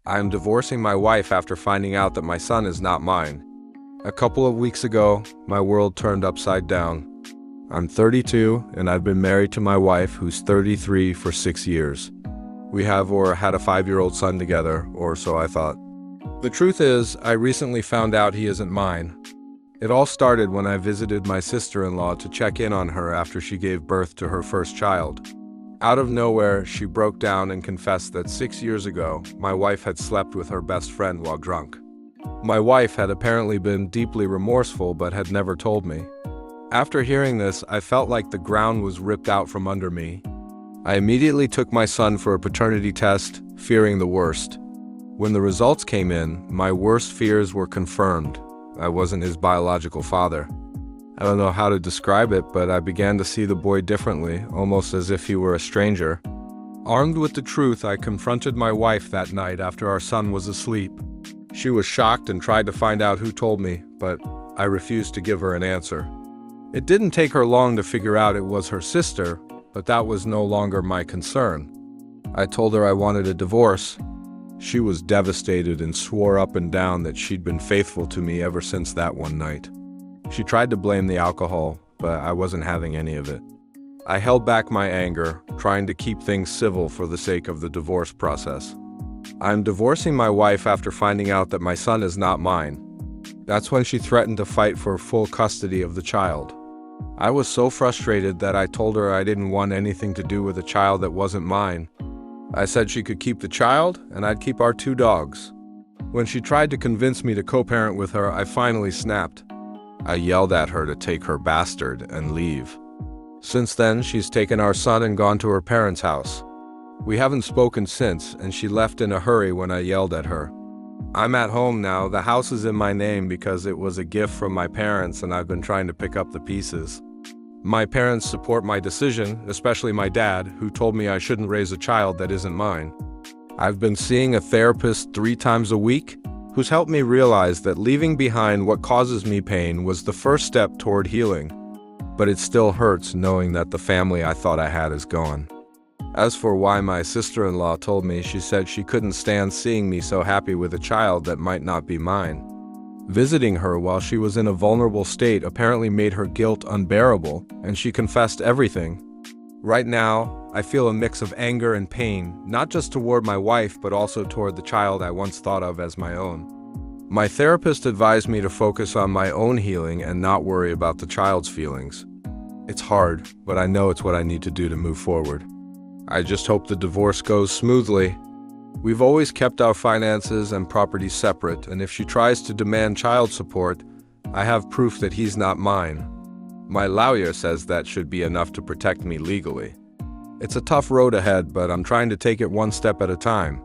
I am divorcing my wife after finding out that my son is not mine. A couple of weeks ago, my world turned upside down. I'm 32 and I've been married to my wife, who's 33, for 6 years. We have or had a 5-year-old son together, or so I thought. The truth is, I recently found out he isn't mine. It all started when I visited my sister-in-law to check in on her after she gave birth to her first child. Out of nowhere, she broke down and confessed that 6 years ago, my wife had slept with her best friend while drunk. My wife had apparently been deeply remorseful but had never told me. After hearing this, I felt like the ground was ripped out from under me. I immediately took my son for a paternity test, fearing the worst. When the results came in, my worst fears were confirmed. I wasn't his biological father. I don't know how to describe it, but I began to see the boy differently, almost as if he were a stranger. Armed with the truth, I confronted my wife that night after our son was asleep. She was shocked and tried to find out who told me, but I refused to give her an answer. It didn't take her long to figure out it was her sister, but that was no longer my concern. I told her I wanted a divorce. She was devastated and swore up and down that she'd been faithful to me ever since that one night. She tried to blame the alcohol, but I wasn't having any of it. I held back my anger, trying to keep things civil for the sake of the divorce process. I'm divorcing my wife after finding out that my son is not mine. That's when she threatened to fight for full custody of the child. I was so frustrated that I told her I didn't want anything to do with a child that wasn't mine. I said she could keep the child, and I'd keep our 2 dogs. When she tried to convince me to co-parent with her, I finally snapped. I yelled at her to take her bastard and leave. Since then, she's taken our son and gone to her parents' house. We haven't spoken since, and she left in a hurry when I yelled at her. I'm at home now. The house is in my name because it was a gift from my parents, and I've been trying to pick up the pieces. My parents support my decision, especially my dad, who told me I shouldn't raise a child that isn't mine. I've been seeing a therapist 3 times a week, who's helped me realize that leaving behind what causes me pain was the first step toward healing. But it still hurts knowing that the family I thought I had is gone. As for why my sister-in-law told me, she said she couldn't stand seeing me so happy with a child that might not be mine. Visiting her while she was in a vulnerable state apparently made her guilt unbearable, and she confessed everything. Right now, I feel a mix of anger and pain, not just toward my wife, but also toward the child I once thought of as my own. My therapist advised me to focus on my own healing and not worry about the child's feelings. It's hard, but I know it's what I need to do to move forward. I just hope the divorce goes smoothly. We've always kept our finances and property separate, and if she tries to demand child support, I have proof that he's not mine. My lawyer says that should be enough to protect me legally. It's a tough road ahead, but I'm trying to take it one step at a time.